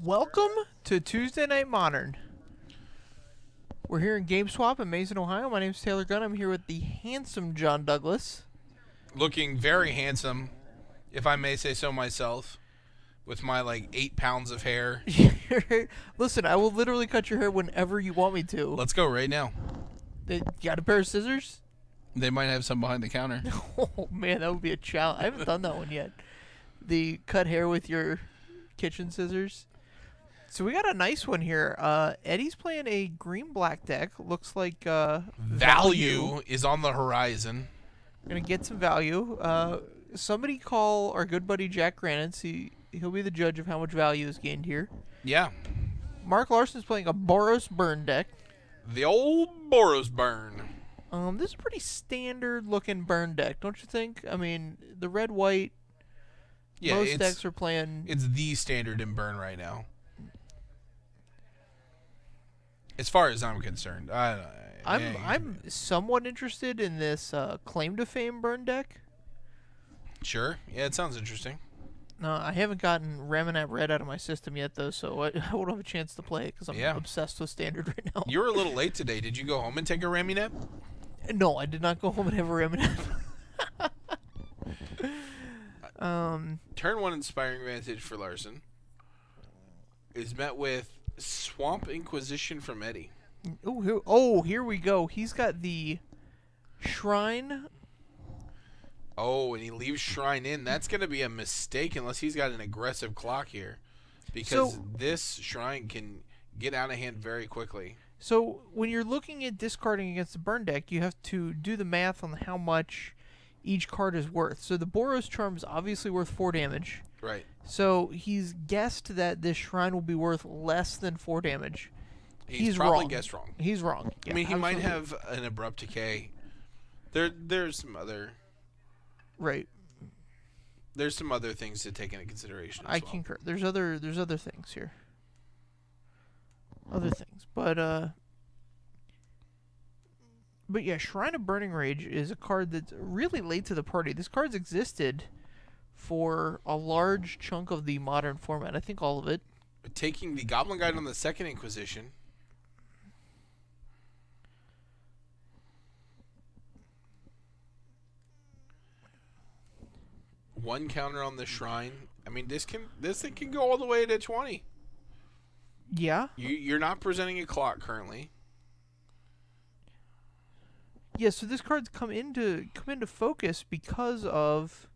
Welcome to Tuesday Night Modern. We're here in GameSwap in Mason, Ohio. My name is Taylor Gunn. I'm here with the handsome John Douglas. Looking very handsome, if I may say so myself, with my like 8 pounds of hair. Listen, I will literally cut your hair whenever you want me to. Let's go right now. You got a pair of scissors? They might have some behind the counter. Oh man, that would be a challenge. I haven't done that one yet. The cut hair with your kitchen scissors. So we got a nice one here. Eddie's playing a green-black deck. Looks like value is on the horizon. We're going to get some value. Somebody call our good buddy Jack Granitz. He'll be the judge of how much value is gained here. Yeah. Mark Larson's playing a Boros burn deck. The old Boros burn. This is a pretty standard-looking burn deck, don't you think? I mean, the red-white, yeah, most decks are playing... It's the standard in burn right now. As far as I'm concerned, I'm somewhat interested in this Claim to Fame burn deck. Sure. Yeah, it sounds interesting. No, I haven't gotten Raminap Red out of my system yet, though, so I won't have a chance to play it because I'm obsessed with Standard right now. You were a little late today. Did you go home and take a Raminap? No, I did not go home and have a Raminap. Turn 1 Inspiring Vantage for Larson is met with Swamp Inquisition from Eddie. Here we go. He's got the Shrine. Oh, and he leaves Shrine in. That's going to be a mistake unless he's got an aggressive clock here. Because this Shrine can get out of hand very quickly. So when you're looking at discarding against the burn deck, you have to do the math on how much each card is worth. So the Boros Charm is obviously worth 4 damage. Right. So he's guessed that this Shrine will be worth less than 4 damage. He's probably guessed wrong. He's wrong. Yeah, I mean, he might have an Abrupt Decay. There's some other... Right. There's some other things to take into consideration as I concur. There's other things here. Other things. But yeah, Shrine of Burning Rage is a card that's really late to the party. This card's existed for a large chunk of the modern format. I think all of it. Taking the Goblin Guide on the Second Inquisition. One counter on the Shrine. I mean, this thing can go all the way to 20. Yeah. You're not presenting a clock currently. Yeah, so this card's come into focus because of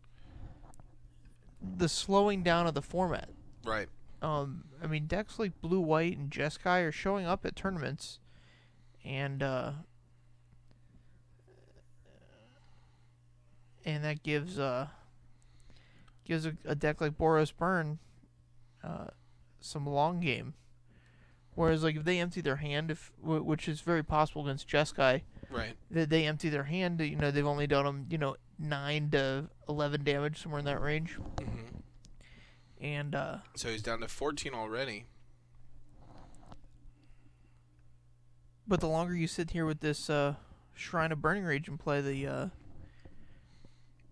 the slowing down of the format. Right. I mean, decks like Blue, White, and Jeskai are showing up at tournaments, and that gives a deck like Boros Burn some long game. Whereas, like, if they empty their hand, which is very possible against Jeskai, right, that they empty their hand, they've only done them, 9 to 11 damage, somewhere in that range. Mm-hmm. And so he's down to 14 already. But the longer you sit here with this Shrine of Burning Rage and play the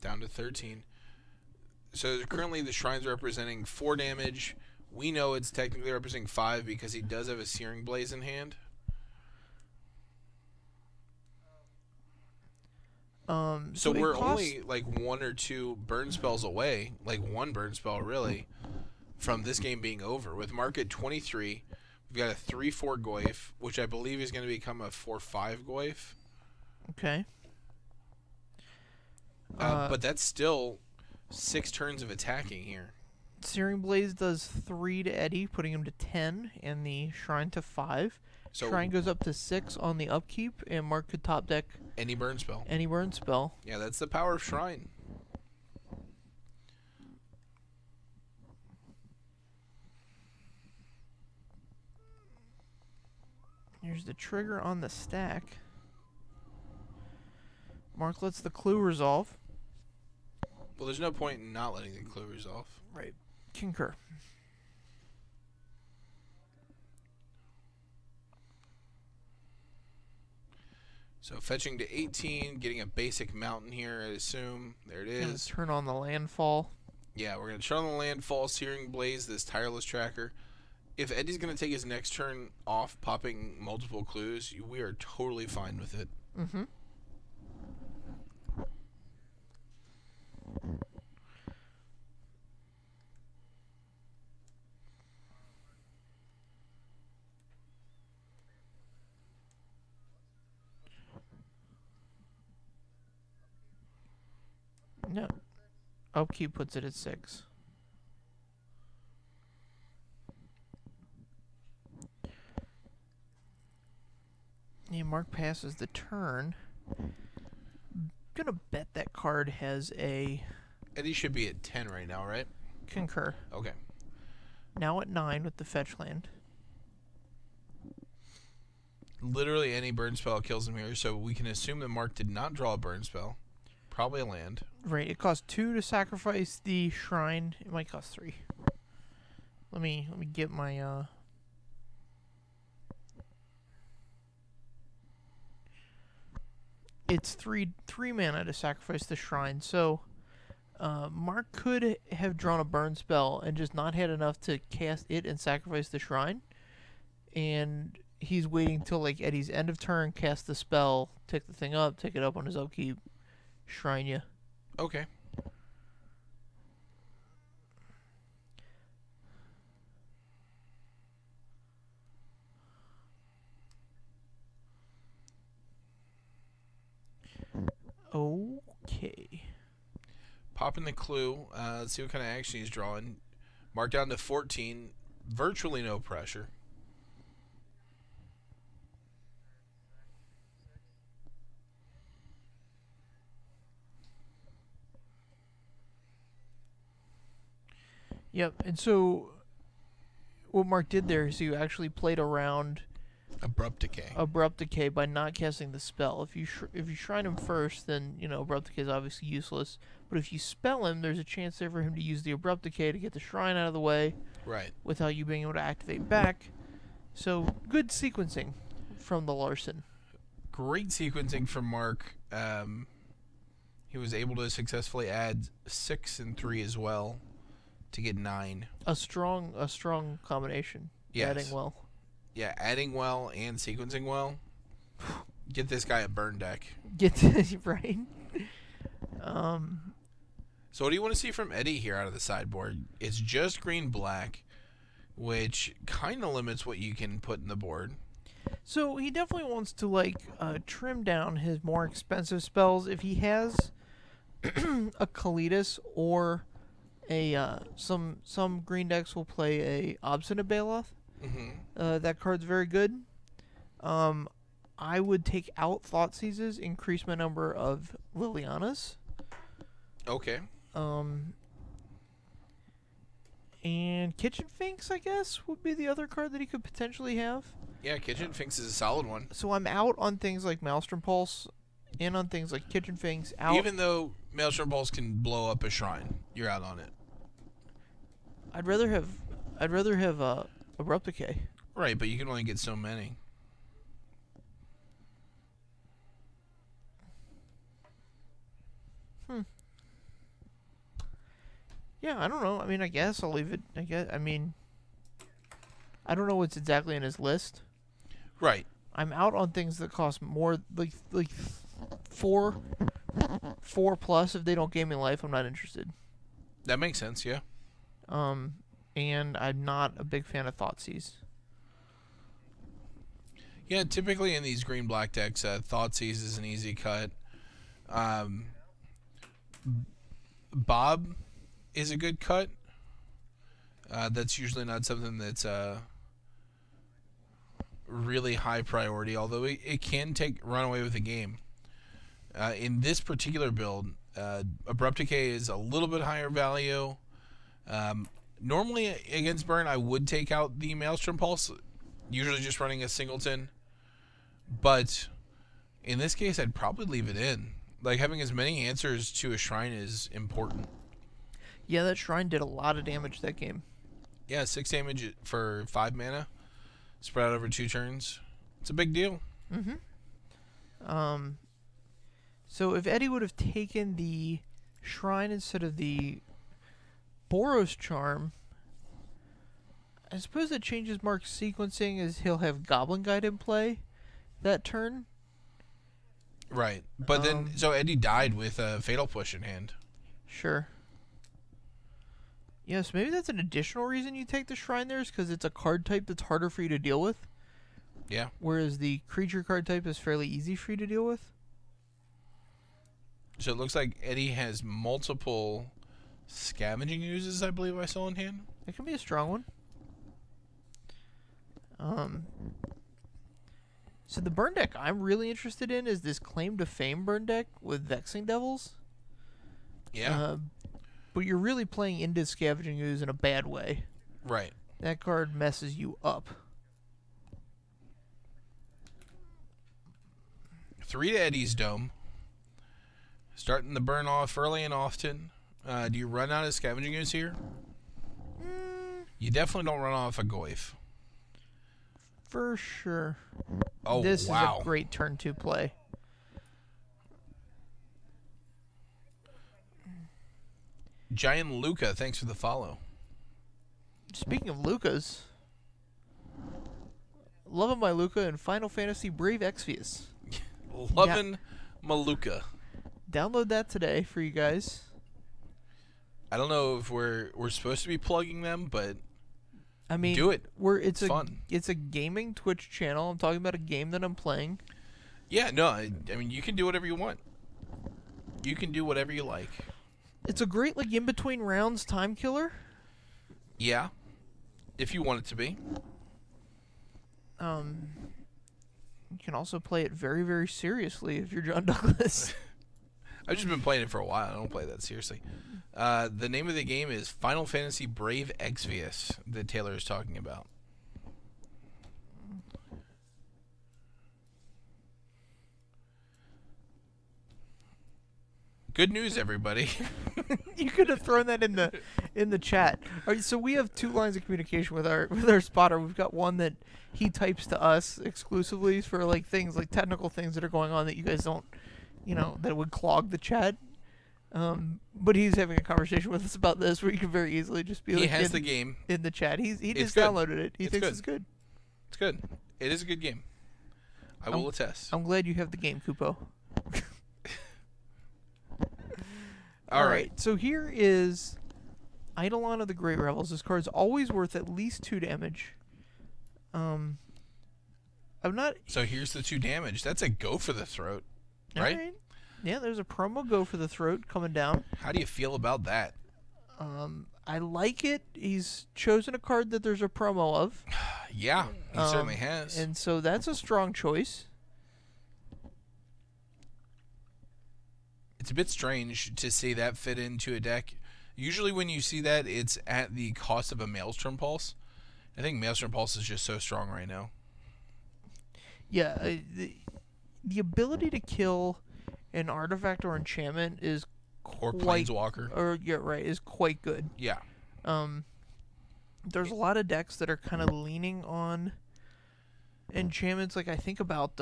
down to 13. So currently the Shrine's representing 4 damage. We know it's technically representing 5 because he does have a Searing Blaze in hand. So we're only like 1 or 2 burn spells away, like 1 burn spell really, from this game being over. With Mark at 23, we've got a 3/4 Goyf, which I believe is going to become a 4/5 Goyf. Okay. But that's still 6 turns of attacking here. Searing Blaze does 3 to Eddie, putting him to 10, and the Shrine to 5. So Shrine goes up to 6 on the upkeep, and Mark could top deck any burn spell. Any burn spell. Yeah, that's the power of Shrine. Here's the trigger on the stack. Mark lets the clue resolve. Well, there's no point in not letting the clue resolve. Right. Concur. So fetching to 18, getting a basic mountain here, I assume. There it is. Turn on the landfall. Yeah, we're going to turn on the landfall, Searing Blaze, this tireless tracker. if Eddie's going to take his next turn off popping multiple clues, we are totally fine with it. Mm-hmm. No. Upkeep puts it at 6. Yeah, Mark passes the turn. Gonna bet that card has a... Eddie should be at 10 right now, right? Concur. Okay. Now at 9 with the fetch land. Literally any burn spell kills him here, so we can assume that Mark did not draw a burn spell. Probably a land. Right, it costs 2 to sacrifice the shrine. It might cost 3. Let me get my It's three mana to sacrifice the shrine. So Mark could have drawn a burn spell and just not had enough to cast it and sacrifice the shrine. And he's waiting till like Eddie's end of turn, cast the spell, take the thing up, take it up on his upkeep, shrine you. Okay. Okay. Popping the clue. Let's see what kind of action he's drawing. Mark down to 14. Virtually no pressure. Yep, and so what Mark did there is he actually played around Abrupt Decay. Abrupt Decay by not casting the spell. If you shrine him first, then Abrupt Decay is obviously useless. But if you spell him, there's a chance there for him to use the Abrupt Decay to get the shrine out of the way, right? Without you being able to activate back. So good sequencing from the Larson. Great sequencing from Mark. He was able to successfully add 6 and 3 as well to get 9. A strong combination. Yes. Adding well. Yeah, adding well and sequencing well. Get this guy a burn deck. Right. So what do you want to see from Eddie here out of the sideboard? It's just green-black, which kind of limits what you can put in the board. So he definitely wants to trim down his more expensive spells. If he has a Kalitas or a some green decks will play a Obstinate Baloth. Mm-hmm. That card's very good. I would take out Thoughtseizes, increase my number of Lilianas. Okay. And Kitchen Finks, I guess, would be the other card that he could potentially have. Yeah, Kitchen Finks is a solid one. So I'm out on things like Maelstrom Pulse, in on things like Kitchen Finks. Out. Even though Maelstrom Pulse can blow up a shrine, you're out on it. I'd rather have Abrupt Decay. Right, but you can only get so many. Yeah, I don't know. I mean, I guess I'll leave it. I don't know what's exactly in his list. Right. I'm out on things that cost more, like 4 plus. If they don't gain me life, I'm not interested. That makes sense, yeah. And I'm not a big fan of Thoughtseize. Yeah, typically in these green-black decks, Thoughtseize is an easy cut. Bob is a good cut. That's usually not something that's really high priority, although it can run away with the game. In this particular build, Abrupt Decay is a little bit higher value. Normally against Burn, I would take out the Maelstrom Pulse, usually just running a singleton. But in this case, I'd probably leave it in. Like, having as many answers to a shrine is important. Yeah, that shrine did a lot of damage that game. Yeah, 6 damage for 5 mana, spread out over 2 turns. It's a big deal. Mm-hmm. So if Eddie would have taken the shrine instead of the Boros charm, I suppose it changes Mark's sequencing as he'll have Goblin Guide in play that turn. Right. But then, so Eddie died with a Fatal Push in hand. Sure. Yes, maybe that's an additional reason you take the Shrine there, is because it's a card type that's harder for you to deal with. Yeah. Whereas the creature card type is fairly easy for you to deal with. So it looks like Eddie has multiple Scavenging Oozes, I believe I saw in hand. It can be a strong one. So the burn deck I'm really interested in is this Claim to Fame burn deck with Vexing Devils. Yeah. But you're really playing into Scavenging Ooze in a bad way. Right. That card messes you up. 3 to Eddie's Dome. Starting the burn off early and often. Do you run out of Scavenging Ooze here? You definitely don't run off a Goyf. For sure. Oh, this wow. is a great turn 2 play. Giant Luca, thanks for the follow. Speaking of Lucas, loving my Luca in Final Fantasy Brave Exvius. Loving Maluka. Download that today for you guys. I don't know if we're supposed to be plugging them, but I mean, do it. It's fun. It's a gaming Twitch channel. I'm talking about a game that I'm playing. Yeah, no, I mean, you can do whatever you want. You can do whatever you like. It's a great, like, in between rounds time killer. Yeah, if you want it to be. You can also play it very, very seriously if you're John Douglas. I've just been playing it for a while. I don't play that seriously. The name of the game is Final Fantasy Brave Exvius that Taylor is talking about. Good news, everybody. You could have thrown that in the chat. All right, so we have 2 lines of communication with our spotter. We've got one that he types to us exclusively for like things like technical things that are going on that you guys don't, that would clog the chat. But he's having a conversation with us about this where you can very easily just be like, he has the game in the chat. He just good. downloaded it. He thinks it's good. It's good. It is a good game. I will attest. I'm glad you have the game, Kupo. All right. So here is Eidolon of the Great Revels. This card's always worth at least 2 damage. I'm not. So here's the 2 damage. That's a go for the throat, right? All right. Yeah, there's a promo go for the throat coming down. How do you feel about that? I like it. He's chosen a card that there's a promo of. Yeah, he certainly has. And so that's a strong choice. It's a bit strange to see that fit into a deck. Usually when you see that, it's at the cost of a Maelstrom Pulse. I think Maelstrom Pulse is just so strong right now. Yeah, the ability to kill an artifact or enchantment is or Planeswalker. Or yeah, right, is quite good. Yeah. There's a lot of decks that are kind of leaning on enchantments. Like I think about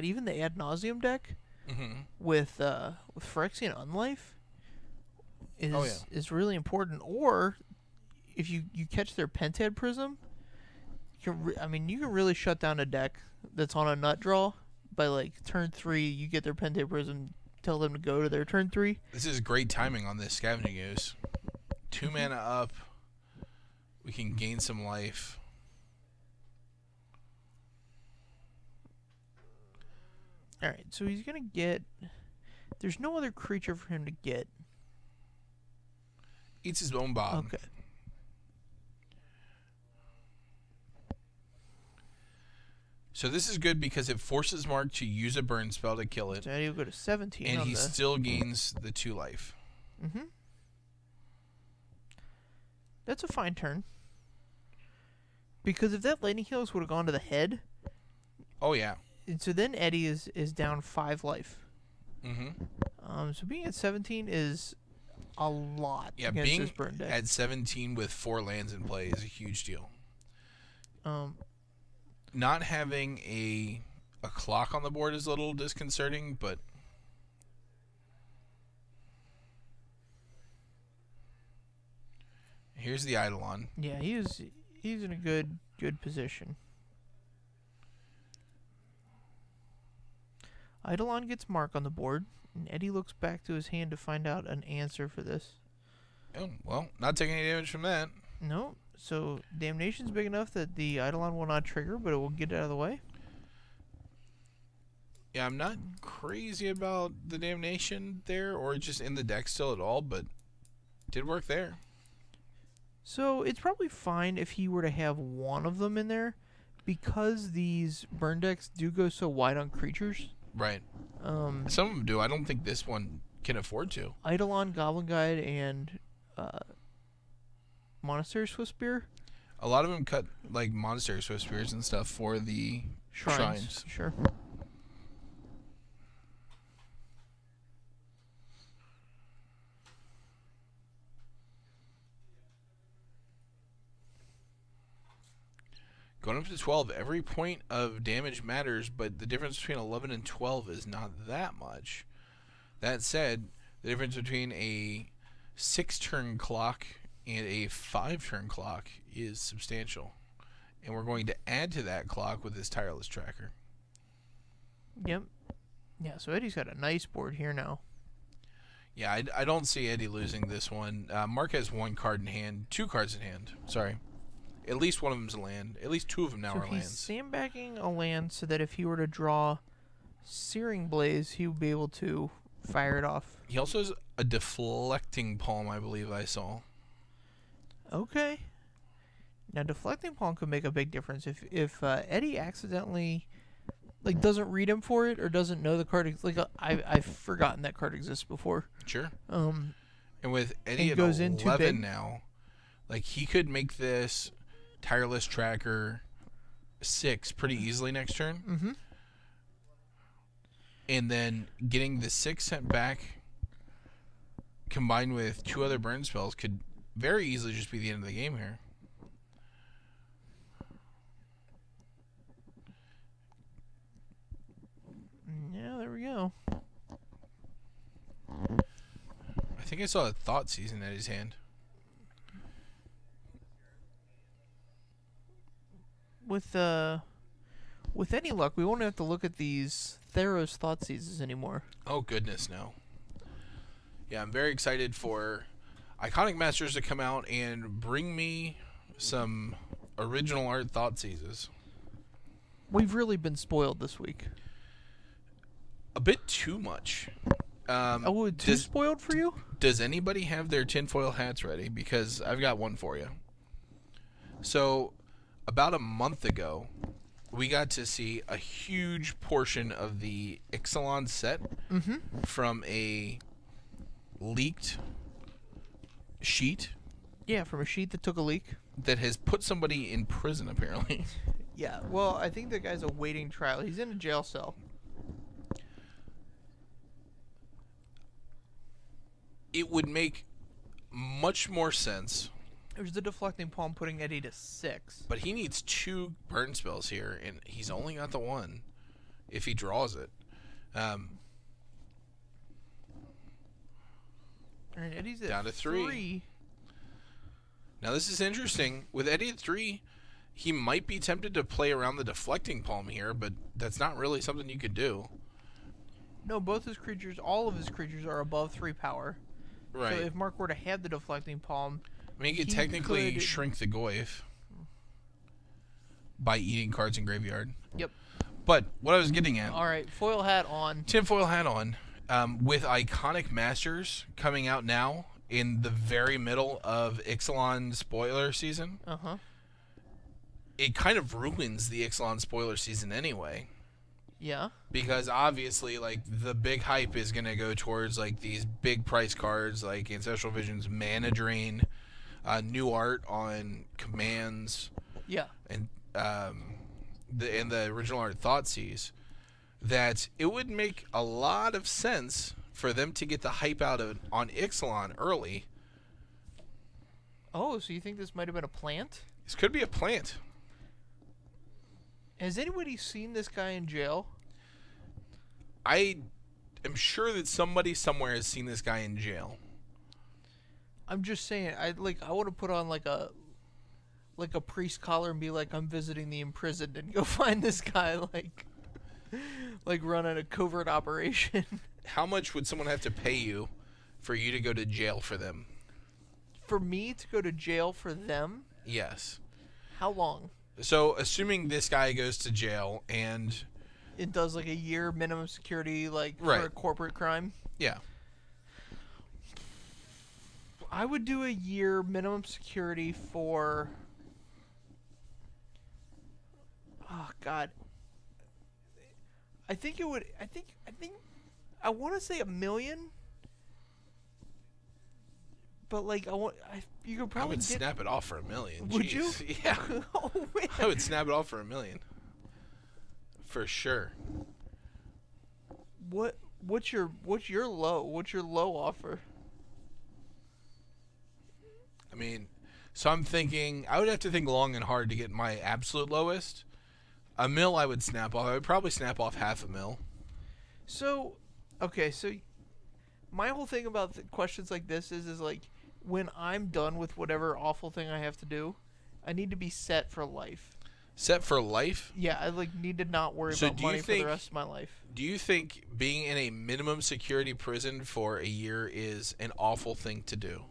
even the Ad Nauseam deck. Mm-hmm. With Phyrexian Unlife is really important. Or if you catch their Pentad Prism, you can really shut down a deck that's on a nut draw by like turn 3. You get their Pentad Prism, tell them to go to their turn 3. This is great timing on this Scavenging Ooze. 2 mana up, we can gain some life. Alright, so he's going to get... There's no other creature for him to get. Eats his own bomb. Okay. So this is good because it forces Mark to use a burn spell to kill it. So he'll go to 17. And he still gains the 2 life. Mm-hmm. That's a fine turn. Because if that Lightning Helix would have gone to the head... Oh, yeah. And so then Eddie is down 5 life. Mm-hmm. So being at 17 is a lot. Yeah, against being this burn deck. at 17 with 4 lands in play is a huge deal. Not having a clock on the board is a little disconcerting, but Here's the Eidolon. Yeah, he's in a good position. Eidolon gets Mark on the board, and Eddie looks back to his hand to find out an answer for this. Oh, well, not taking any damage from that. No, so Damnation's big enough that the Eidolon will not trigger, but it will get out of the way. Yeah, I'm not crazy about the Damnation there, or just in the deck still at all, but did work there. So it's probably fine if he were to have one of them in there, because these burn decks do go so wide on creatures. Right. Some of them do. I don't think this one can afford to. Eidolon, Goblin Guide, and Monastery Swiftspear. A lot of them cut like Monastery Swiftspears and stuff for the shrines. Sure. Going up to 12, every point of damage matters, but the difference between 11 and 12 is not that much. That said, the difference between a 6-turn clock and a 5-turn clock is substantial. And we're going to add to that clock with this Tireless Tracker. Yep. Yeah, so Eddie's got a nice board here now. Yeah, I don't see Eddie losing this one. Mark has 1 card in hand, 2 cards in hand. Sorry. At least one of them's a land. At least 2 of them now are lands. So he's sandbagging a land so that if he were to draw Searing Blaze, he would be able to fire it off. He also has a Deflecting Palm, I believe I saw. Okay. Now, Deflecting Palm could make a big difference. If Eddie accidentally doesn't read him for it or doesn't know the card, I've forgotten that card exists before. Sure. And with Eddie at goes in 11 now, he could make this Tireless Tracker 6 pretty easily next turn. Mm-hmm. And then getting the 6 sent back combined with 2 other burn spells could very easily just be the end of the game here. Yeah, there we go. I think I saw a Thought Season at his hand. With any luck, we won't have to look at these Theros Thoughtseizes anymore. Oh, goodness, no. Yeah, I'm very excited for Iconic Masters to come out and bring me some original art Thoughtseizes. We've really been spoiled this week. A bit too much. Too spoiled for you? Does anybody have their tinfoil hats ready? Because I've got one for you. So, about a month ago, we got to see a huge portion of the Ixalan set from a leaked sheet. Yeah, from a sheet that took a leak. That has put somebody in prison, apparently. Yeah, well, I think the guy's awaiting trial. He's in a jail cell. It would make much more sense. There's the Deflecting Palm putting Eddie to 6. But he needs 2 burn spells here, and he's only got the 1 if he draws it. And Eddie's at down to 3. Now this is interesting. With Eddie at 3, he might be tempted to play around the Deflecting Palm here, but that's not really something you could do. No, both his creatures, all of his creatures are above 3 power. Right. So if Mark were to have the Deflecting Palm, I mean, he could technically shrink the Goyf by eating cards in graveyard. Yep. But what I was getting at... All right, foil hat on. Tinfoil hat on. With Iconic Masters coming out now in the very middle of Ixalan spoiler season, it kind of ruins the Ixalan spoiler season anyway. Yeah. Because obviously, the big hype is going to go towards, these big price cards like Ancestral Vision's Mana Drain, new art on commands. Yeah. And the original art Thoughtseize. That it would make a lot of sense for them to get the hype out on Ixalan early. Oh, so you think this might have been a plant? This could be a plant. Has anybody seen this guy in jail? I am sure that somebody somewhere has seen this guy in jail. I'm just saying, I want to put on like a priest collar and be like, I'm visiting the imprisoned, and go find this guy, like running a covert operation. How much would someone have to pay you for you to go to jail for them? For me to go to jail for them? Yes. How long? So, assuming this guy goes to jail and it does like a year minimum security, like right. for a corporate crime. Yeah. I would do a year minimum security for. Oh God. I think it would. I think. I want to say $1 million. But like you could probably. I would snap it off for $1 million. Would you? Yeah. Oh man. I would snap it off for $1 million. For sure. What's your low? What's your low offer? I mean, so I'm thinking I would have to think long and hard to get my absolute lowest. $1 million I would snap off. I would probably snap off $500,000. So, okay, so my whole thing about questions like this is like, when I'm done with whatever awful thing I have to do, I need to be set for life. Set for life? Yeah, I need to not worry about money for the rest of my life. Do you think being in a minimum security prison for a year is an awful thing to do?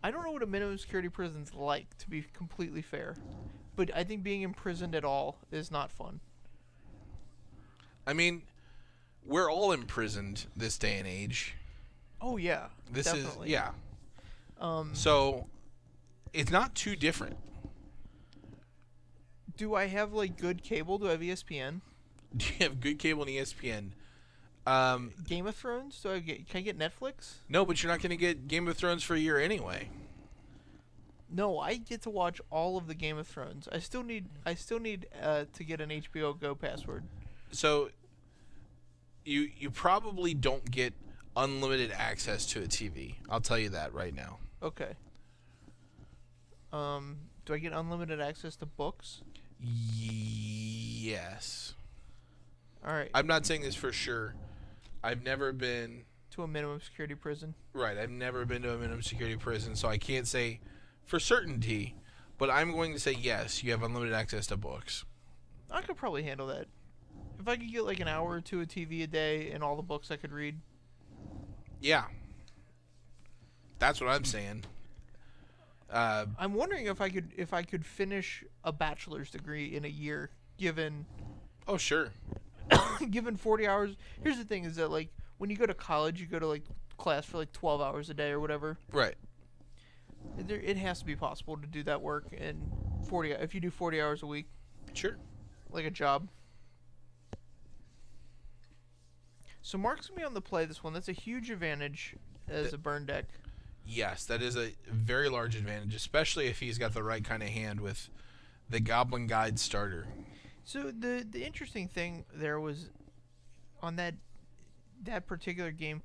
I don't know what a minimum security prison's like, to be completely fair. But I think being imprisoned at all is not fun. I mean, we're all imprisoned this day and age. Oh, yeah. This definitely. is, yeah. So, it's not too different. Do I have, like, good cable? Do I have ESPN? Do you have good cable and ESPN? Game of Thrones? Can I get Netflix? No, but you're not going to get Game of Thrones for a year anyway. No, I get to watch all of the Game of Thrones. I still need to get an HBO Go password. So you probably don't get unlimited access to a TV. I'll tell you that right now. Okay. Do I get unlimited access to books? Yes. All right. I'm not saying this for sure. I've never been to a minimum security prison. Right, I've never been to a minimum security prison, so I can't say for certainty, but I'm going to say yes, you have unlimited access to books. I could probably handle that. If I could get like an hour or two of TV a day and all the books I could read. Yeah. That's what I'm saying. I'm wondering if I could finish a bachelor's degree in a year, given. Oh, sure. Given 40 hours. Here's the thing: is that like when you go to college, you go to like class for like 12 hours a day or whatever. Right. It has to be possible to do that work in 40. If you do 40 hours a week. Sure. Like a job. So Mark's gonna be on the play this one. That's a huge advantage as a burn deck. Yes, that is a very large advantage, especially if he's got the right kind of hand with the Goblin Guide starter. So the interesting thing there was on that particular game,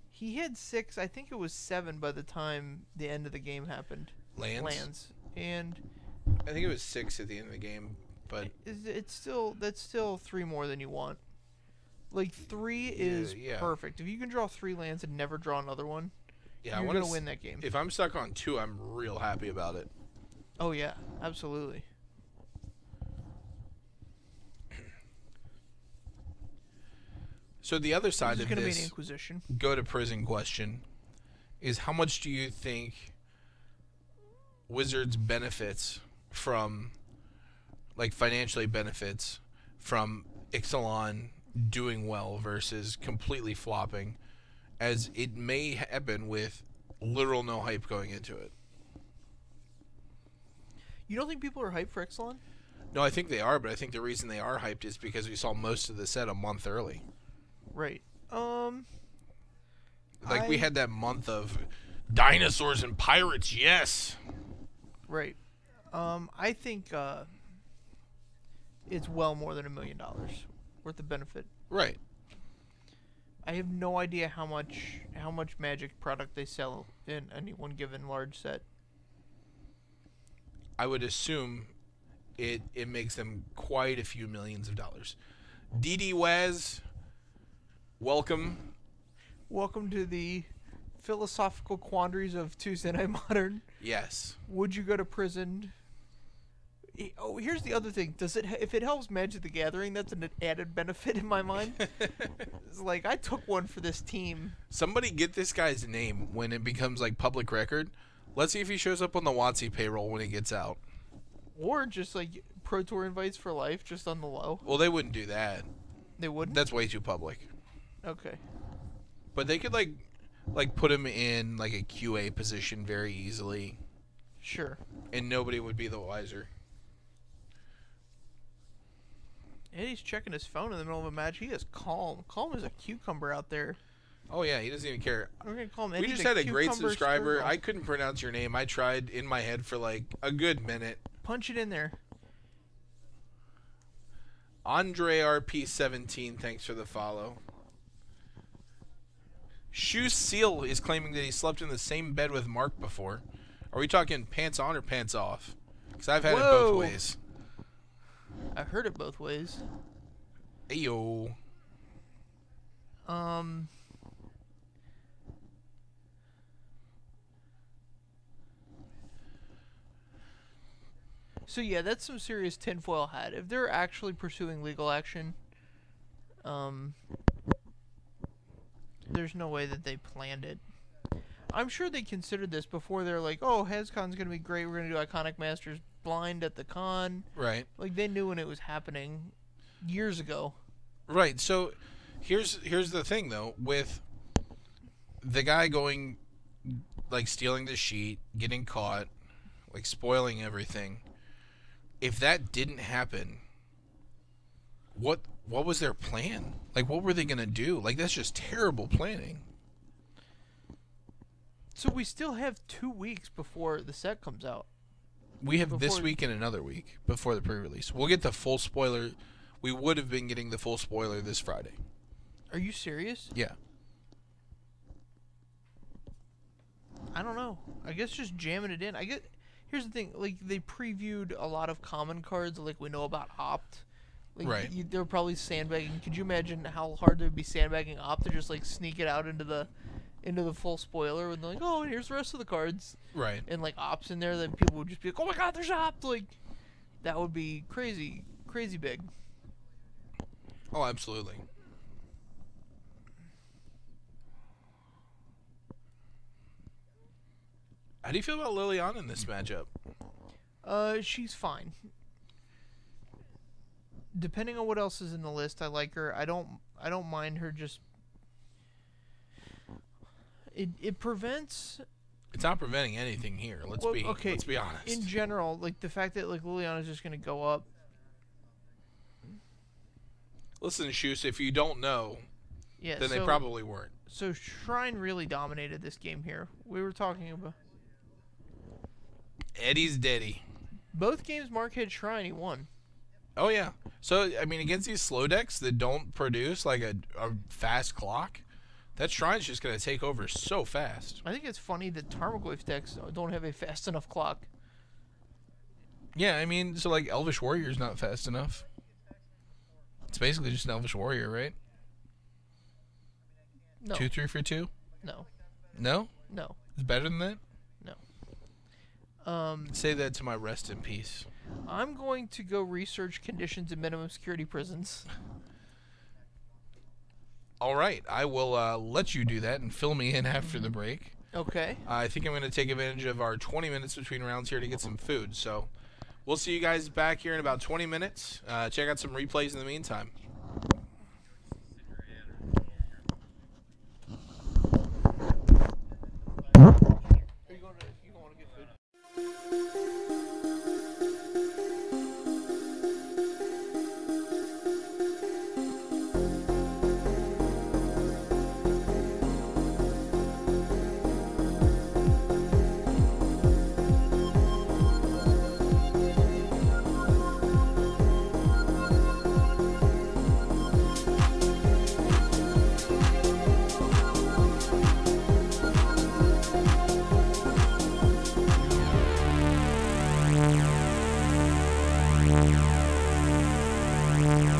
he had 6. I think it was 7 by the time the end of the game happened. Lands. And I think it was 6 at the end of the game, but that's still 3 more than you want. Like 3 is perfect. If you can draw 3 lands and never draw another one, you're gonna win that game. If I'm stuck on 2, I'm real happy about it. Oh yeah, absolutely. So the other side of this this be an Inquisition. Go to prison question is, how much do you think Wizards benefits from, like financially benefits from Ixalan doing well versus completely flopping, as it may happen with literal no hype going into it? You don't think people are hyped for Ixalan? No, I think they are, but I think the reason they are hyped is because we saw most of the set a month early. Right. We had that month of dinosaurs and pirates, yes. Right. I think it's well more than $1 million worth of benefit. Right. I have no idea how much Magic product they sell in any one given large set. I would assume it makes them quite a few millions of dollars. DD Waz, welcome. Welcome to the philosophical quandaries of Tuesday Night Modern. Yes. Would you go to prison? Oh, here's the other thing. If it helps Magic the Gathering, that's an added benefit in my mind. It's like, I took one for this team. Somebody get this guy's name when it becomes like public record. Let's see if he shows up on the WotC payroll when it gets out. Or just like Pro Tour invites for life, just on the low. Well, they wouldn't do that. They wouldn't? That's way too public. Okay. But they could like put him in like a QA position very easily. Sure. And nobody would be the wiser. Eddie's checking his phone in the middle of a match. He is calm. Calm as a cucumber out there. Oh, yeah. He doesn't even care. We're going to call him Eddie. We just had a great subscriber. Sturgill. I couldn't pronounce your name. I tried in my head for like a good minute. Punch it in there. Andre RP17, thanks for the follow. Shoe Seal is claiming that he slept in the same bed with Mark before. Are we talking pants on or pants off? Because I've had it both ways. I've heard it both ways. Ayo. So yeah, that's some serious tinfoil hat. If they're actually pursuing legal action, there's no way that they planned it. I'm sure they considered this before. They're like, oh, HezCon's going to be great. We're going to do Iconic Masters blind at the con. Right. Like, they knew when it was happening years ago. Right. So here's the thing, though. With the guy going, like, stealing the sheet, getting caught, like, spoiling everything. If that didn't happen, what was their plan? Like, what were they going to do? Like, that's just terrible planning. So we still have 2 weeks before the set comes out. We have this week and another week before the pre-release. We'll get the full spoiler. We would have been getting the full spoiler this Friday. Are you serious? Yeah. I don't know. I guess just jamming it in. Here's the thing. Like, they previewed a lot of common cards, like we know about Opt. Like, right. They were probably sandbagging. Could you imagine how hard they would be sandbagging Opt to just, like, sneak it out into the full spoiler when they're like, oh, here's the rest of the cards. Right. And, like, Opts in there, then people would just be like, oh my god, there's Opt! Like, that would be crazy, crazy big. Oh, absolutely. How do you feel about Liliana in this matchup? She's fine. Depending on what else is in the list, I like her. I don't mind her just... It prevents... It's not preventing anything here. Let's be honest. In general, like the fact that like Liliana's just gonna go up. Listen, Shoes, if you don't know, then they probably weren't. So Shrine really dominated this game here. We were talking about Eddie's Daddy. Both games Mark hit Shrine, he won. Oh yeah. So I mean, against these slow decks that don't produce like a fast clock, that Shrine's just going to take over so fast. I think it's funny that Tarmogoyf decks don't have a fast enough clock. Yeah, I mean, so like Elvish Warrior's not fast enough. It's basically just an Elvish Warrior, right? No. 2-3 for 2? No. No? No. It's better than that? No. Say that to my rest in peace. I'm going to go research conditions in minimum security prisons. All right, I will let you do that and fill me in after the break. Okay. I think I'm going to take advantage of our 20 minutes between rounds here to get some food. So we'll see you guys back here in about 20 minutes. Check out some replays in the meantime. You going to get food?